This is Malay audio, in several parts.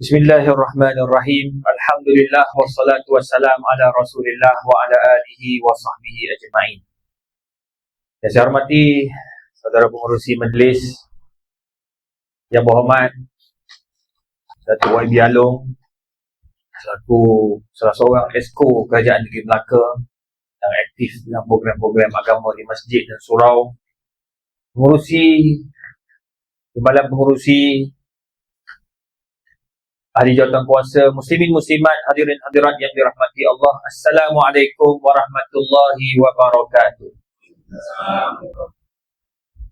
Bismillahirrahmanirrahim. Alhamdulillah wassalatu wassalam ala Rasulillah wa ala alihi wa sahbihi ajma'in. Yang saya hormati saudara pengerusi majlis yang berhormat Datuk YB Along selaku salah seorang esko Kerajaan Negeri Melaka yang aktif dalam program-program agama di masjid dan surau, timbalan pengerusi, ahli jawatan kuasa, muslimin muslimat, hadirin hadirat yang dirahmati Allah. Assalamualaikum warahmatullahi wabarakatuh.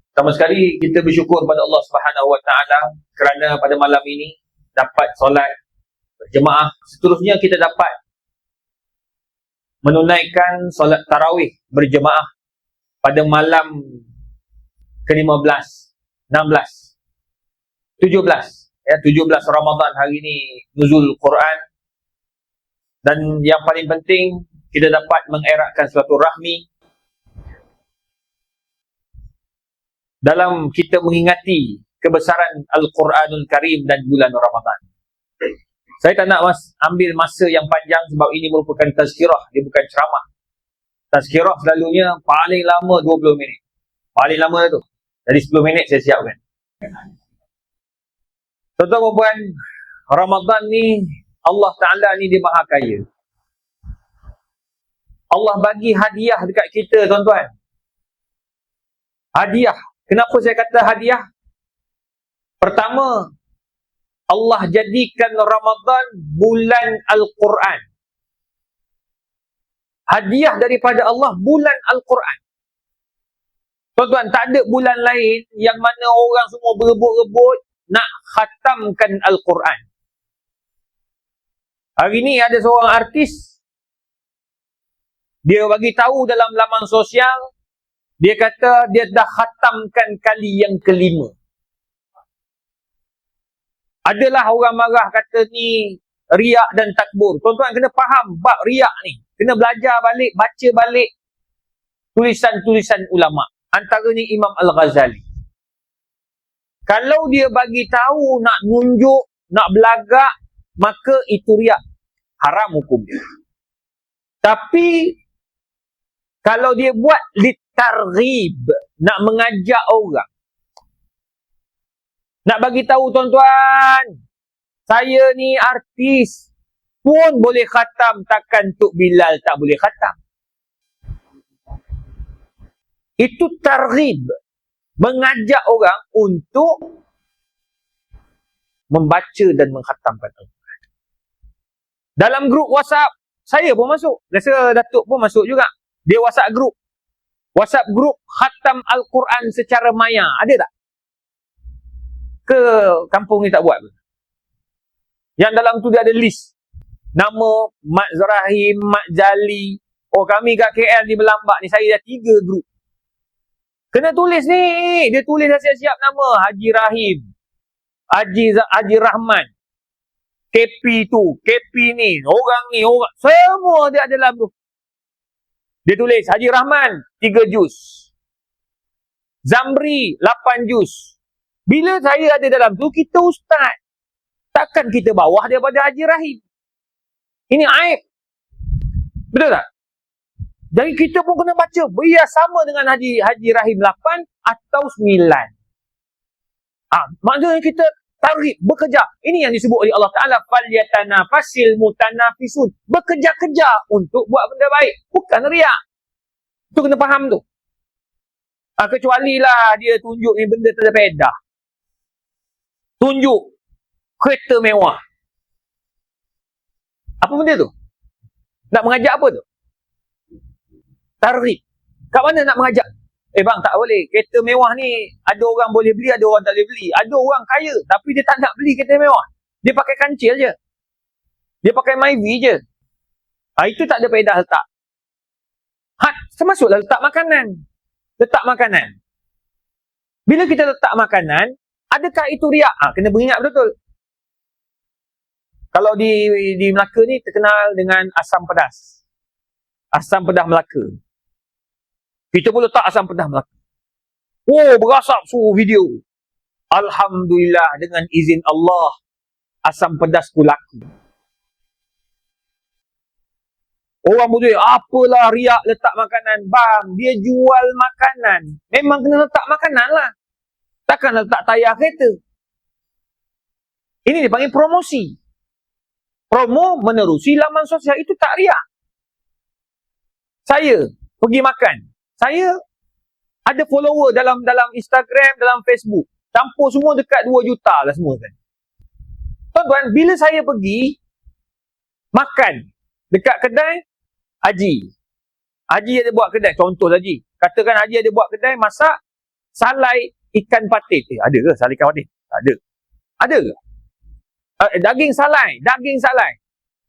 Pertama sekali kita bersyukur pada Allah Subhanahu Wa Taala kerana pada malam ini dapat solat berjemaah. Seterusnya kita dapat menunaikan solat tarawih berjemaah pada malam ke-15, 16, 17 Ramadan. Hari ini nuzul Quran. Dan yang paling penting, kita dapat mengeratkan silaturahmi dalam kita mengingati kebesaran Al-Quranul Karim dan bulan Ramadan. Saya tak nak ambil masa yang panjang sebab ini merupakan tazkirah, dia bukan ceramah. Tazkirah selalunya paling lama 20 minit. Paling lama tu. Jadi 10 minit saya siapkan. Tuan-tuan dan puan, Ramadan ni, Allah Ta'ala ni dia maha kaya. Allah bagi hadiah dekat kita, tuan-tuan. Hadiah. Kenapa saya kata hadiah? Pertama, Allah jadikan Ramadan bulan Al-Quran. Hadiah daripada Allah bulan Al-Quran. Tuan-tuan, tak ada bulan lain yang mana orang semua berebut-rebut nak khatamkan Al-Quran. Hari ni ada seorang artis, dia bagi tahu dalam laman sosial, dia kata dia dah khatamkan kali yang kelima. Adalah orang marah kata ni riak dan takbur. Tuan-tuan kena faham bab riak ni. Kena belajar balik, baca balik tulisan-tulisan ulama'. Antaranya Imam Al-Ghazali. Kalau dia bagi tahu nak nunjuk, nak belagak, maka itu riak. Haram hukum dia. Tapi kalau dia buat litarghib, nak mengajak orang, nak bagi tahu tuan-tuan, saya ni artis pun boleh khatam, takkan Tok Bilal tak boleh khatam. Itu targhib. Mengajak orang untuk membaca dan mengkhatamkan Al-Quran. Dalam grup WhatsApp, saya pun masuk. Rasa Datuk pun masuk juga. Dia WhatsApp grup. WhatsApp grup khatam Al-Quran secara maya. Ada tak? Ke kampung ni tak buat? Yang dalam tu dia ada list. Nama Mak Zarahim, Mak Jali. Oh, kami kat KL ni berlambak ni. Saya dah 3 grup. Kena tulis ni. Dia tulis dah siap-siap nama. Haji Rahim. Haji Rahman. KP tu. KP ni. Orang ni. Orang. Semua dia ada dalam tu. Dia tulis. Haji Rahman. 3 juz. Zamri. 8 juz. Bila saya ada dalam tu, kita ustaz. Takkan kita bawah daripada Haji Rahim. Ini aib. Betul tak? Jadi kita pun kena baca. Biar sama dengan Haji Rahim 8 atau 9. Maksudnya kita targhib, bekerja. Ini yang disebut oleh Allah Ta'ala. Falyatanafasil mutanafisun. Bekerja-kerja untuk buat benda baik. Bukan riak. Itu kena faham tu. Kecuali lah dia tunjuk ni benda tak ada faedah. Tunjuk kereta mewah. Apa benda tu? Nak mengajak apa tu? Targhib. Kat mana nak mengajak? Bang, tak boleh. Kereta mewah ni ada orang boleh beli, ada orang tak boleh beli. Ada orang kaya tapi dia tak nak beli kereta mewah. Dia pakai kancil je. Dia pakai Myvi je. Itu tak ada faedah letak. Termasuklah letak makanan. Letak makanan. Bila kita letak makanan, adakah itu riak? Kena beringat betul-betul. Kalau di Melaka ni terkenal dengan asam pedas. Asam pedas Melaka. Kita pun letak asam pedas Melaka. Oh, berasap suruh video. Alhamdulillah, dengan izin Allah, asam pedasku laku. Orang berduit, apalah riak letak makanan. Bang, dia jual makanan. Memang kena letak makanan lah. Takkan letak tayar kereta. Ini dipanggil promosi. Promo menerusi laman sosial, itu tak riak. Saya pergi makan. Saya ada follower dalam Instagram, dalam Facebook. Campur semua dekat 2 juta lah semua kan. Tuan-tuan, bila saya pergi makan dekat kedai Haji ada buat kedai, contoh Haji. Katakan Haji ada buat kedai masak salai ikan patin. Ada ke salai ikan patin? Ada. Ada ke? Daging salai.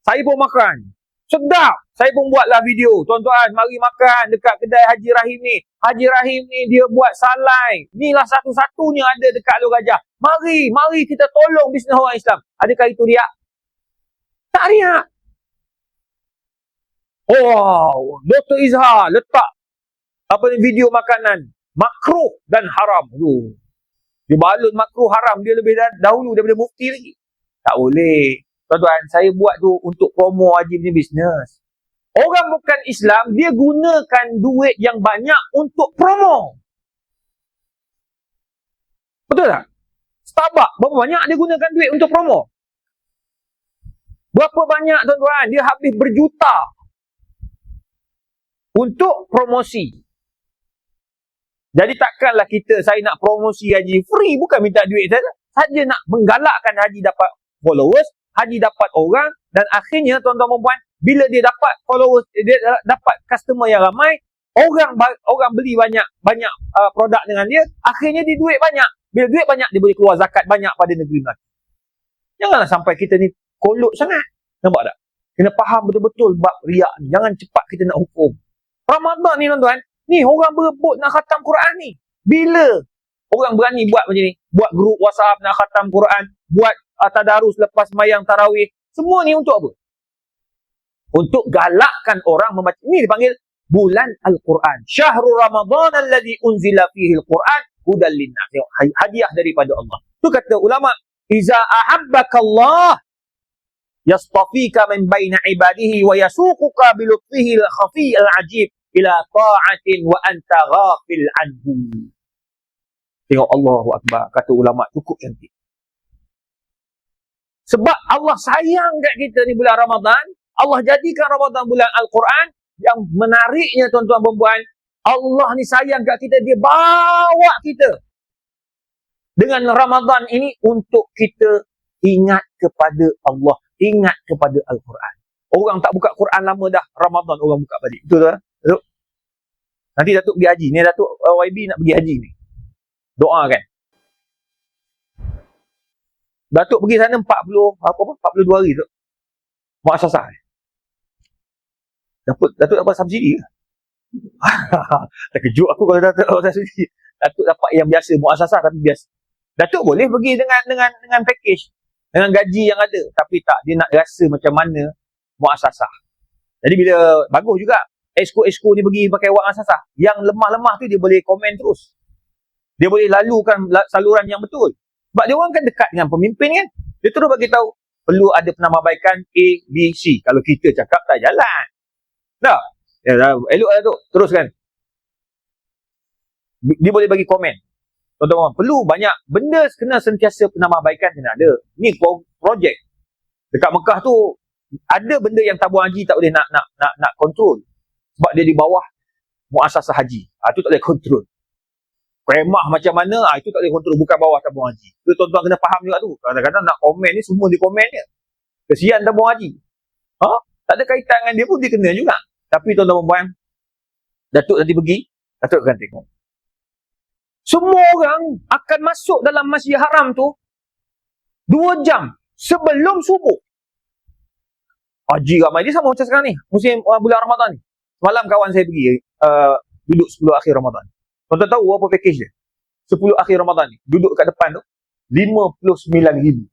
Saya pun makan. Sedap. Saya pun buatlah video. Tuan-tuan, mari makan dekat kedai Haji Rahim ni. Haji Rahim ni dia buat salai. Inilah satu-satunya ada dekat Alor Gajah. Mari kita tolong bisnes orang Islam. Adakah itu riak? Tak riak. Oh, Dr. Izhar letak video makanan makruh dan haram. Dia balut makruh haram dia lebih dahulu daripada mufti lagi. Tak boleh. Tuan-tuan, saya buat tu untuk promo Haji ni bisnes. Orang bukan Islam, dia gunakan duit yang banyak untuk promo. Betul tak? Starbucks, berapa banyak dia gunakan duit untuk promo? Berapa banyak tuan-tuan? Dia habis berjuta untuk promosi. Jadi takkanlah saya nak promosi Haji free, bukan minta duit saja nak menggalakkan Haji dapat followers, Haji dapat orang, dan akhirnya tuan-tuan dan puan, bila dia dapat followers, dia dapat customer yang ramai, orang beli banyak produk dengan dia, akhirnya dia duit banyak. Bila duit banyak, dia boleh keluar zakat banyak pada negeri Melaka. Janganlah sampai kita ni kolot sangat. Nampak tak? Kena faham betul-betul bab riak ni. Jangan cepat kita nak hukum. Ramadan ni tuan-tuan, ni orang berebut nak khatam Quran ni. Bila orang berani buat macam ni? Buat grup WhatsApp nak khatam Quran, buat tadarus lepas sembahyang tarawih. Semua ni untuk apa? Untuk galakkan orang membaca. Ini dipanggil bulan Al-Quran. Syahrul Ramadan alladhi unzila fihi Al-Quran hudan linnas. Hadiah daripada Allah. Tu kata ulama, iza ahabbakallah yastafika min baina ibadihi wa yasuquka bilutfihi al-khafi al-ajib ila ta'atin wa anta ghafil anhu. Tengok, Allahu Akbar. Kata ulama, cukup cantik. Sebab Allah sayang kat kita ni bulan Ramadan. Allah jadikan Ramadan bulan Al-Quran. Yang menariknya tuan-tuan perempuan, Allah ni sayang kat kita. Dia bawa kita dengan Ramadan ini untuk kita ingat kepada Allah, ingat kepada Al-Quran. Orang tak buka Quran lama dah, Ramadan orang buka balik. Betul tak? Datuk? Nanti Datuk pergi haji. Ni Datuk YB nak pergi haji ni. Doa kan? Datuk pergi sana 42 hari tu. Muassasah. Datuk dapat subsidi ke? Terkejut aku kalau Datuk dapat subsidi. Datuk dapat yang biasa, muassasah tapi biasa. Datuk boleh pergi dengan package, dengan gaji yang ada, tapi tak, dia nak rasa macam mana muassasah. Jadi bila bagus juga esko ni pergi pakai wak muassasah, yang lemah-lemah tu dia boleh komen terus. Dia boleh lalukan saluran yang betul. Sebab dia orang kan dekat dengan pemimpin kan. Dia terus bagi tahu perlu ada penambahbaikan A, B, C. Kalau kita cakap tak jalan. Dah. Ya, elok lah tu. Teruskan. Dia boleh bagi komen. Tuan-tuan, perlu banyak benda kena sentiasa penambahbaikan kena ada. Ni projek. Dekat Mekah tu ada benda yang tabung haji tak boleh nak kontrol. Sebab dia di bawah muassasah haji. Itu tak boleh kontrol. Kremah macam mana, itu tak boleh kontrol, bukan bawah tabung haji. Itu tuan-tuan kena faham juga tu. Kadang-kadang nak komen ni semua di komen je. Kesian tabung haji. Tak ada kaitan dengan dia pun dia kena juga. Tapi tuan-tuan perempuan, Datuk nanti pergi, Datuk akan tengok. Semua orang akan masuk dalam Masjid Haram tu 2 jam sebelum subuh. Haji ramai. Dia sama macam sekarang ni, musim bulan Ramadan ni. Semalam kawan saya pergi duduk 10 akhir Ramadan. Tuan-tuan tahu apa package dia? 10 akhir Ramadan ni, duduk kat depan tu 59,000.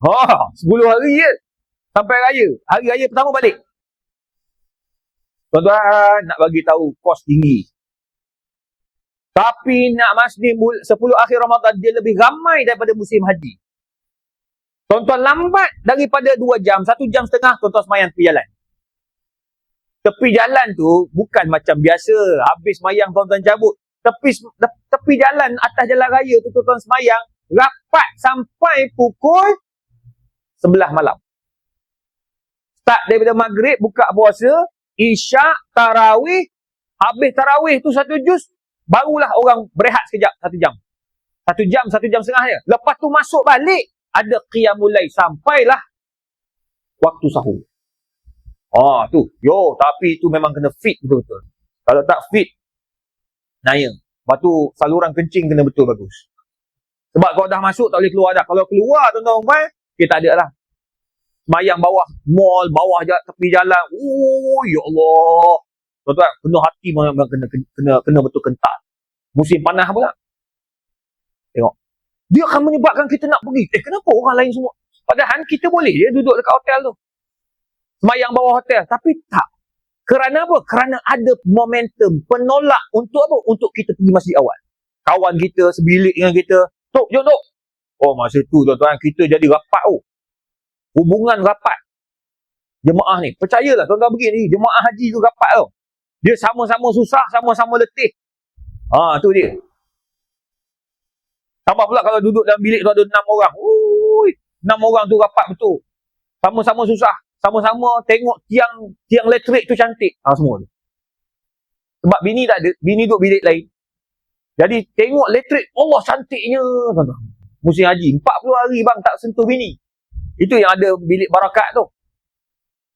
10 hari je sampai raya. Hari raya pertama balik. Tuan-tuan nak bagi tahu kos tinggi. Tapi nak masjid 10 akhir Ramadan dia lebih ramai daripada musim haji. Tuan-tuan lambat daripada 2 jam, 1 jam setengah, tuan-tuan semayang tepi jalan. Tepi jalan tu bukan macam biasa, habis semayang tuan-tuan cabut. Tepi jalan atas jalan raya tu tuan-tuan semayang, rapat sampai pukul 11 malam. Start daripada maghrib, buka puasa, isyak, tarawih, habis tarawih tu 1 juz, barulah orang berehat sekejap, 1 jam. 1 jam, 1 jam setengah je. Lepas tu masuk balik, ada qiyamul lail sampailah waktu sahur. Tu. Tapi tu memang kena fit betul-betul. Kalau tak fit, naya. Lepas tu saluran kencing kena betul bagus. Sebab kalau dah masuk tak boleh keluar dah. Kalau keluar tuan-tuan, kita tak ada lah. Semayang bawah mall, bawah tepi jalan. Ya Allah. Tuan-tuan, kena hati kena betul kental. Musim panas pula. Tengok. Dia akan menyebabkan kita nak pergi. Kenapa orang lain semua? Padahal kita boleh je duduk dekat hotel tu. Semayang bawah hotel. Tapi tak. Kerana apa? Kerana ada momentum penolak untuk apa? Untuk kita pergi masjid awal. Kawan kita, sebilik dengan kita. Tok, jom tok. Masa tu tuan-tuan, kita jadi rapat hubungan rapat. Jemaah ni. Percayalah tuan-tuan pergi ni. Jemaah haji tu rapat tau. Dia sama-sama susah, sama-sama letih. Tu dia. Tambah pula kalau duduk dalam bilik tu ada 6 orang. 6 orang tu rapat betul. Sama-sama susah. Sama-sama tengok tiang elektrik tu cantik. Semua tu. Sebab bini tak ada. Bini duduk bilik lain. Jadi tengok elektrik. Allah cantiknya. Musim haji. 40 hari bang tak sentuh bini. Itu yang ada bilik barakat tu.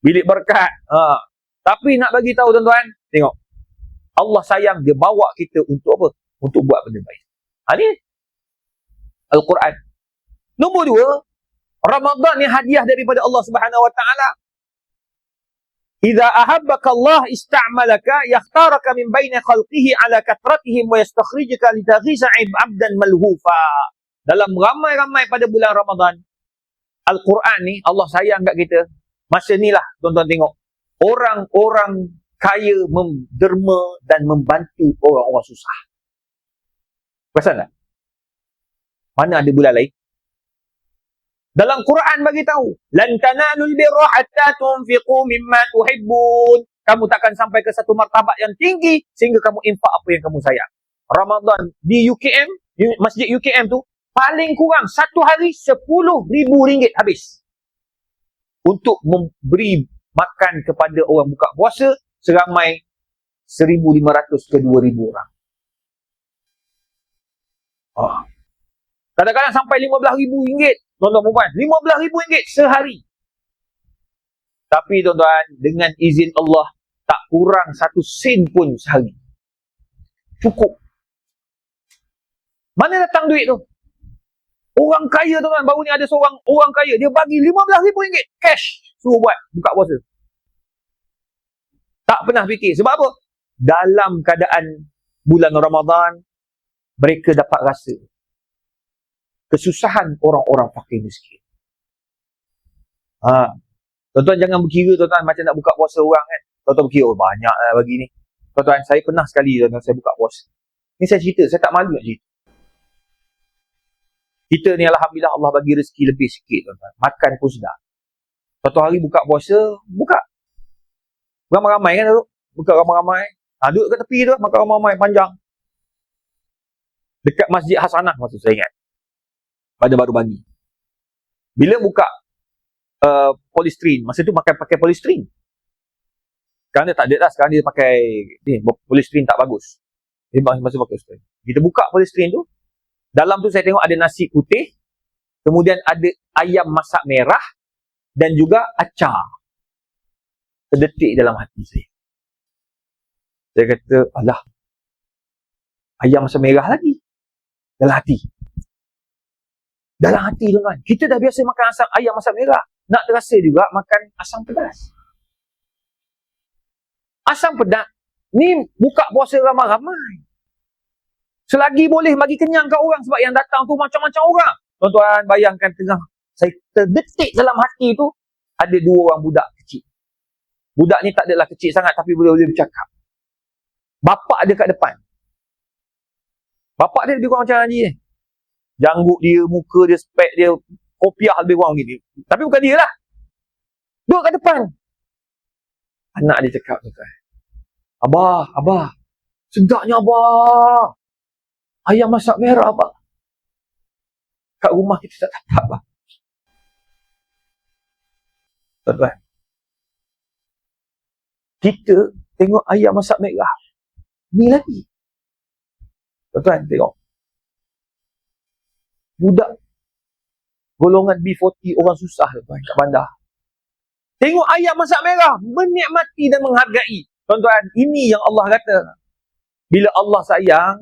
Bilik berkat. Tapi nak bagi tahu tuan-tuan. Tengok. Allah sayang dia bawa kita untuk apa? Untuk buat benda baik. Ni Al-Quran. Nombor 2, Ramadan ni hadiah daripada Allah Subhanahu Wa Taala. Idza ahabbaka Allah ista'malaka yakhtaraka min baini khalqihi ala katratihim wa yastakhrijuka litaghisa 'abdan malhufa. Dalam ramai-ramai pada bulan Ramadan, Al-Quran ni Allah sayang kat kita. Masa ni lah tuan-tuan tengok, orang-orang kaya menderma dan membantu orang-orang susah. Perasan tak? Mana ada bulan lain? Dalam Quran bagi tahu, lan tanalul birra hatta tunfiqu mimma tuhibbun. Kamu takkan sampai ke satu martabat yang tinggi sehingga kamu infak apa yang kamu sayang. Ramadan di UKM, Masjid UKM tu paling kurang satu hari RM10,000 habis untuk memberi makan kepada orang buka puasa seramai 1,500 ke 2,000 orang. Kadang-kadang sampai RM15,000, tuan-tuan perempuan. RM15,000 sehari. Tapi tuan-tuan, dengan izin Allah, tak kurang 1 sen pun sehari. Cukup. Mana datang duit tu? Orang kaya tuan-tuan, baru ni ada seorang orang kaya, dia bagi RM15,000 cash, suruh buat buka puasa. Tak pernah fikir. Sebab apa? Dalam keadaan bulan Ramadan, mereka dapat rasa kesusahan orang-orang fakir miskin. Tuan-tuan jangan berkira tuan-tuan macam nak buka puasa orang kan. Tuan-tuan berkira, banyak lah bagi ni. Tuan-tuan, saya pernah sekali tuan-tuan saya buka puasa. Ni saya cerita, saya tak malu nak cerita. Kita ni alhamdulillah Allah bagi rezeki lebih sikit tuan-tuan. Makan pun sedap. Satu hari buka puasa, buka. Ramai-ramai kan duduk. Buka ramai-ramai. Duduk kat tepi tu, makan ramai-ramai panjang. Dekat Masjid Hasanah masa saya ingat. Pada baru pagi. Bila buka polystyrene, masa tu pakai polystyrene. Sekarang dia tak ada lah, sekarang dia pakai polystyrene tak bagus. Dia masih pakai polystyrene. Kita buka polystyrene tu, dalam tu saya tengok ada nasi putih, kemudian ada ayam masak merah dan juga acar. Terdetik dalam hati saya. Saya kata, alah, ayam masak merah lagi dalam hati. Dalam hati tuan-tuan. Kita dah biasa makan ayam masak merah. Nak terasa juga makan asam pedas. Asam pedas ni buka puasa ramai-ramai. Selagi boleh bagi kenyang kat orang, sebab yang datang tu macam-macam orang. Tuan-tuan bayangkan tengah saya terdetik dalam hati tu ada 2 orang budak kecil. Budak ni tak adalah kecil sangat tapi boleh bercakap. Bapak dia kat depan. Bapak dia lebih kurang macam Haji ni. Janggut dia, muka dia, spek dia, kopiah lebih kurang gini. Tapi bukan dia lah. Duduk kat depan. Anak dia cakap, tuan-tuan, Abah, sedapnya Abah. Ayam masak merah, Abah. Kat rumah kita tak dapat, Abah. Tuan-tuan, kita tengok ayam masak merah. Ni lagi. Tuan-tuan, tengok. Budak golongan B40 orang susah, tuan-tuan, kat bandar. Tengok ayam masak merah, menikmati dan menghargai. Tuan-tuan, ini yang Allah kata. Bila Allah sayang,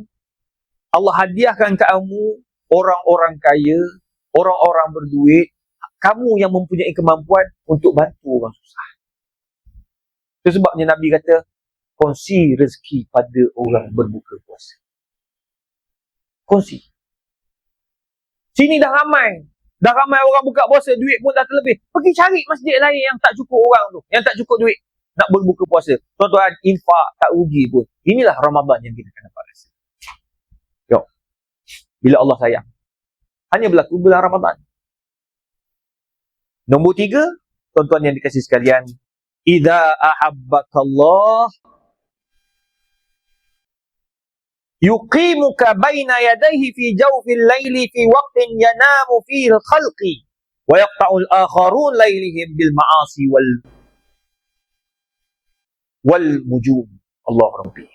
Allah hadiahkan kamu orang-orang kaya, orang-orang berduit, kamu yang mempunyai kemampuan untuk bantu orang susah. Itu sebabnya Nabi kata, kongsi rezeki pada orang berbuka puasa. Kongsi. Sini dah ramai orang buka puasa, duit pun dah terlebih. Pergi cari masjid lain yang tak cukup orang tu, yang tak cukup duit nak berbuka puasa. Tuan-tuan, infak tak rugi pun. Inilah Ramadan yang kita akan dapat rasa. Jom. Bila Allah sayang. Hanya berlaku bulan Ramadan. Nombor 3, tuan-tuan yang dikasihi sekalian, idza ahabbakallah yuqimuka baina yadayhi fi jawfil laili fi waqtin yanamu fihi al-khalqi wa yaqta'u al-akharun lailihim bil ma'asi wal mujum. Allah Rabbi.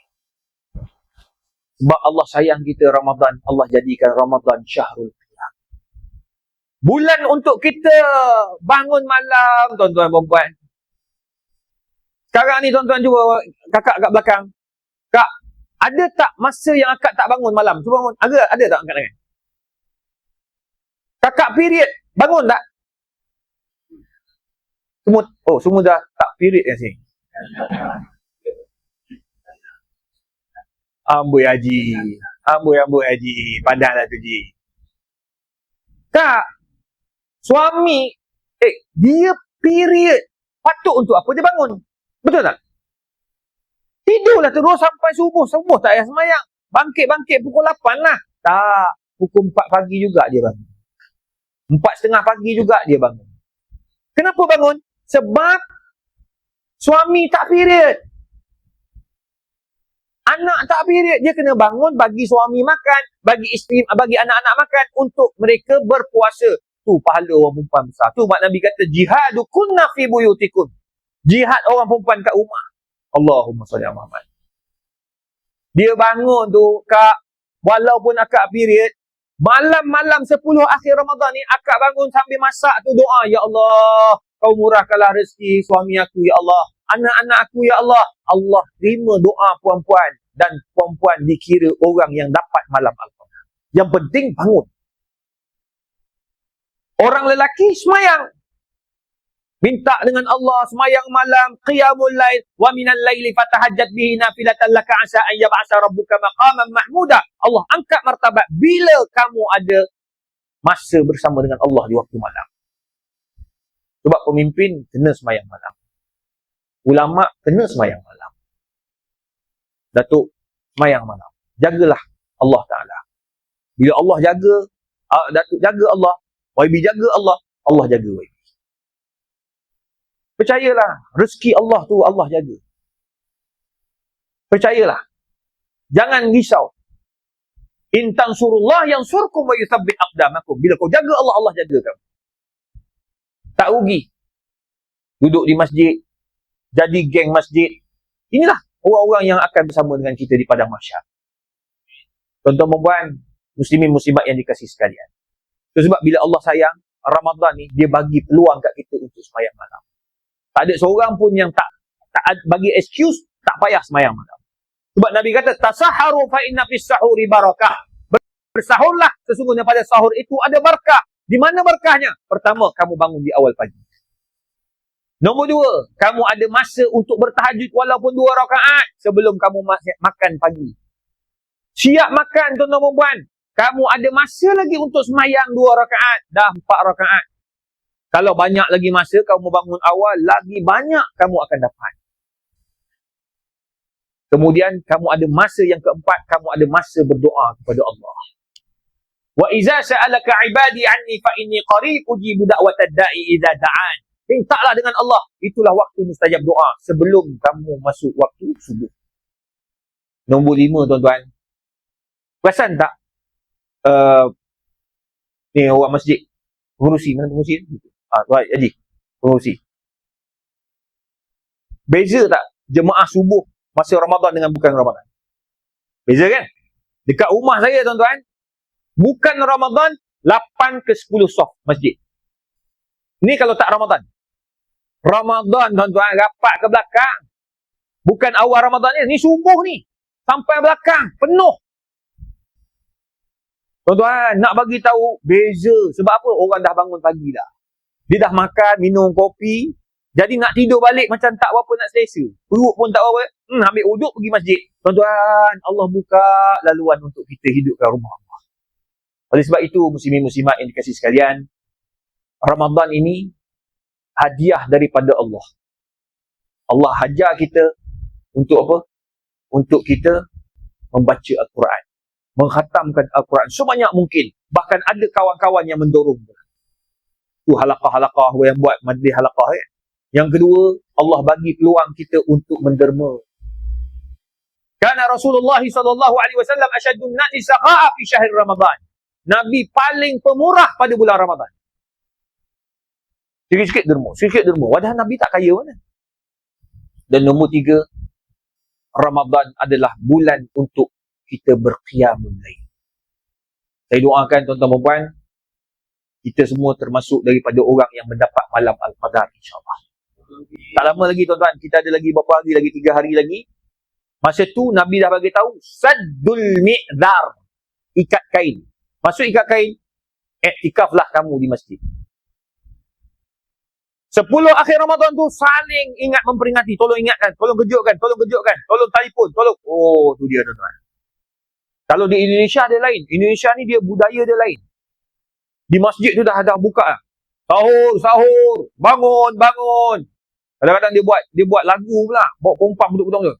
Sebab Allah sayang kita Ramadan, Allah jadikan Ramadan syahrul qiyam. Bulan untuk kita bangun malam, tuan-tuan perempuan. Sekarang ni tuan-tuan cuba kakak kat belakang. Kak, ada tak masa yang akak tak bangun malam? Cuba bangun. Ada tak angkat tangan? Kakak period bangun tak? Semua dah tak period kat sini. Amboi Haji. Padahlah tu Ji. Kak, suami dia period. Patut untuk apa dia bangun? Betul tak? Tidurlah terus sampai subuh. Subuh tak payah semayang. Bangkit pukul 8 lah. Tak. Pukul 4 pagi juga dia bangun. 4:30 pagi juga dia bangun. Kenapa bangun? Sebab suami tak period. Anak tak period. Dia kena bangun bagi suami makan, bagi isteri, bagi anak-anak makan untuk mereka berpuasa. Tu pahala orang perempuan besar. Tu mak Nabi kata, jihadukunna fi buyutikum. Jihad orang perempuan kat rumah. Allahumma salli ala Muhammad. Dia bangun tu, Kak, walaupun akak period, malam-malam 10 akhir Ramadan ni, akak bangun sambil masak tu doa, Ya Allah, kau murahkanlah rezeki suami aku, Ya Allah. Anak-anak aku, Ya Allah. Allah terima doa puan-puan. Dan puan-puan dikira orang yang dapat malam Al-Quran. Yang penting bangun. Orang lelaki semayang. Minta dengan Allah, semayang malam, qiyamul lail, wa minal laili fatahajjat bihi nafilatan laka asa an yab'asa rabbuka maqaman mahmuda. Allah angkat martabat bila kamu ada masa bersama dengan Allah di waktu malam. Sebab pemimpin kena semayang malam. Ulama kena semayang malam. Datuk semayang malam. Jagalah Allah Ta'ala. Bila Allah jaga, Datuk jaga Allah, YB jaga Allah, Allah jaga YB. Percayalah, rezeki Allah tu Allah jaga. Percayalah. Jangan risau. In tansurullah yansurkum wa yuthabbit aqdamakum. Bila kau jaga Allah, Allah jaga kamu. Tak rugi. Duduk di masjid, jadi geng masjid. Inilah orang-orang yang akan bersama dengan kita di padang mahsyar. Tuan-tuan perempuan, muslimin muslimat yang dikasihi sekalian. Itu sebab bila Allah sayang, Ramadan ni dia bagi peluang kat kita untuk sembahyang malam. Tak ada seorang pun yang tak bagi excuse tak payah sembahyang malam. Sebab Nabi kata, tasaharu fa inna fis sahuri barakah. Bersahurlah, sesungguhnya pada sahur itu ada barakah. Di mana barakahnya? Pertama, kamu bangun di awal pagi. Nombor 2, kamu ada masa untuk bertahajud walaupun 2 rakaat sebelum kamu makan pagi. Siap makan, tuan-tuan perempuan. Kamu ada masa lagi untuk sembahyang 2 rakaat, dah 4 rakaat. Kalau banyak lagi masa, kamu bangun awal, lagi banyak kamu akan dapat. Kemudian, kamu ada masa yang keempat, kamu ada masa berdoa kepada Allah. Wa iza sa'alaka ibadi anni fa inni qarib ujibu da'watad da'i idza da'an. Mintalah dengan Allah. Itulah waktu mustajab doa sebelum kamu masuk waktu subuh. Nombor 5, tuan-tuan. Perasan tak? Ni orang masjid. Pengurusi. Mana pengurusi? Tuan Haji. Pengurusi. Beza tak jemaah subuh masa Ramadan dengan bukan Ramadan? Beza kan? Dekat rumah saya, tuan-tuan, bukan Ramadan, 8 ke 10 soft masjid. Ni kalau tak Ramadan. Ramadan, tuan-tuan, rapat ke belakang. Bukan awal Ramadan ni. Ni subuh ni. Sampai belakang. Penuh. Tuan-tuan, nak bagi tahu beza. Sebab apa? Orang dah bangun pagi dah. Dia dah makan, minum kopi. Jadi nak tidur balik macam tak berapa nak selesa. Perut pun tak berapa. Ambil uduk pergi masjid. Tuan-tuan, Allah buka laluan untuk kita hidupkan rumah Allah. Oleh sebab itu, muslimin-muslimat yang dikasihi sekalian, Ramadan ini hadiah daripada Allah. Allah hajar kita untuk apa? Untuk kita membaca Al-Quran. Mengkhatamkan Al-Quran sebanyak mungkin. Bahkan ada kawan-kawan yang mendorong. Itu halaqah-halaqah yang buat majlis halaqah. Yang kedua, Allah bagi peluang kita untuk menderma. Karena Rasulullah SAW asyadun nasi saqa'a fi syahr Ramadan. Nabi paling pemurah pada bulan Ramadan. Sikit-sikit derma, sikit-sikit derma. Wadah Nabi tak kaya mana. Dan nombor 3, Ramadan adalah bulan untuk kita berqiyamul lail. Saya doakan tuan-tuan dan puan, kita semua termasuk daripada orang yang mendapat malam Al-Qadar, insyaAllah. Tak lama lagi tuan-tuan, kita ada lagi berapa hari lagi, 3 hari lagi. Masa tu Nabi dah bagi tahu, saddul mi'dhar, ikat kain. Masuk ikat kain, iktikaflah kamu di masjid. 10 akhir Ramadan tu saling ingat memperingati, tolong ingatkan, tolong kejutkan, tolong telefon, tolong. Oh, tu dia tuan-tuan. Kalau di Indonesia dia lain. Indonesia ni dia budaya dia lain. Di masjid tu dah buka lah. Sahur, bangun. Kadang-kadang dia buat lagu pula, bawa kompak betul-betul tu.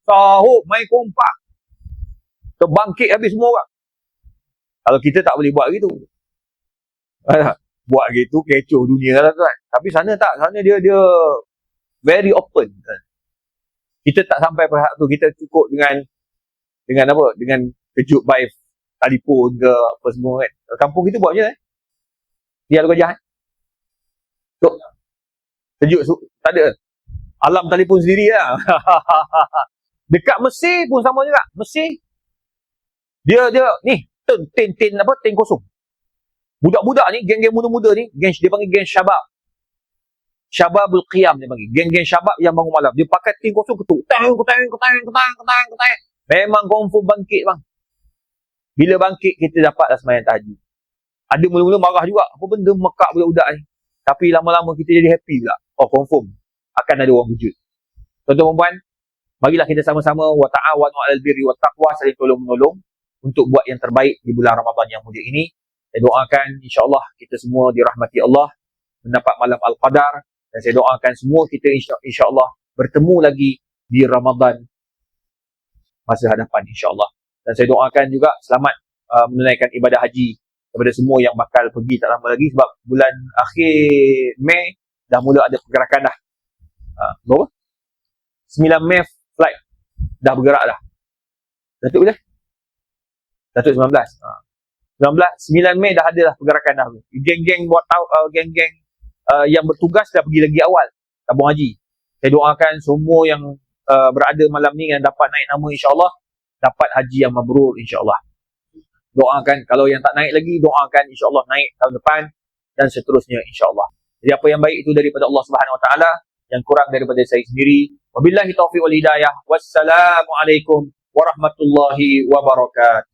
Sahur, main kompak. Terbangkit habis semua orang. Kalau kita tak boleh buat gitu. Buat gitu kecoh dunia lah tuan. Tapi sana tak, sana dia very open. Kita tak sampai pada tu, kita cukup dengan apa? Dengan kejut by telefon ke apa semua kan. Kampung kita buat macam mana? Dia lagu jahat. Tok. Kejut tak ada. Alam telefon sendiri lah. Dekat Mesir pun sama juga. Mesir dia ni ten kosong. Budak-budak ni, geng-geng muda-muda ni, dia panggil geng Syabab. Syababul Qiyam dia panggil. Geng-geng Syabab yang bangun malam. Dia pakai tin kosong ketuk. Ketang. Memang confirm bangkit bang. Bila bangkit, kita dapatlah sembahyang tahajud. Ada mula-mula marah juga. Apa benda mekak budak-budak ni. Tapi lama-lama kita jadi happy pula. Oh, confirm. Akan ada orang wujud. Tuan-tuan dan puan, marilah kita sama-sama wa ta'awanu 'alal birri wat taqwa, saling tolong-menolong untuk buat yang terbaik di bulan Ramadan yang mulia ini. Saya doakan insya-Allah kita semua dirahmati Allah, mendapat malam Al-Qadar, dan saya doakan semua kita insya-Allah bertemu lagi di Ramadan masa hadapan insya-Allah. Dan saya doakan juga selamat menunaikan ibadah haji kepada semua yang bakal pergi tak lama lagi, sebab bulan akhir Mei dah mula ada pergerakan dah. Berapa? 9 Mei flight dah bergerak dah. Datuk bila? Datuk 19. 9 Mei dah ada lah pergerakan dah. Geng-geng buat geng-geng yang bertugas dah pergi lagi awal tabung haji. Saya doakan semua yang berada malam ni yang dapat naik nama insya-Allah, dapat haji yang mabrur insya-Allah. Doakan kalau yang tak naik lagi, doakan insya-Allah naik tahun depan dan seterusnya insya-Allah. Jadi apa yang baik itu daripada Allah Subhanahu Wa Taala, yang kurang daripada saya sendiri. Wabillahi taufiq wal hidayah. Wassalamualaikum warahmatullahi wabarakatuh.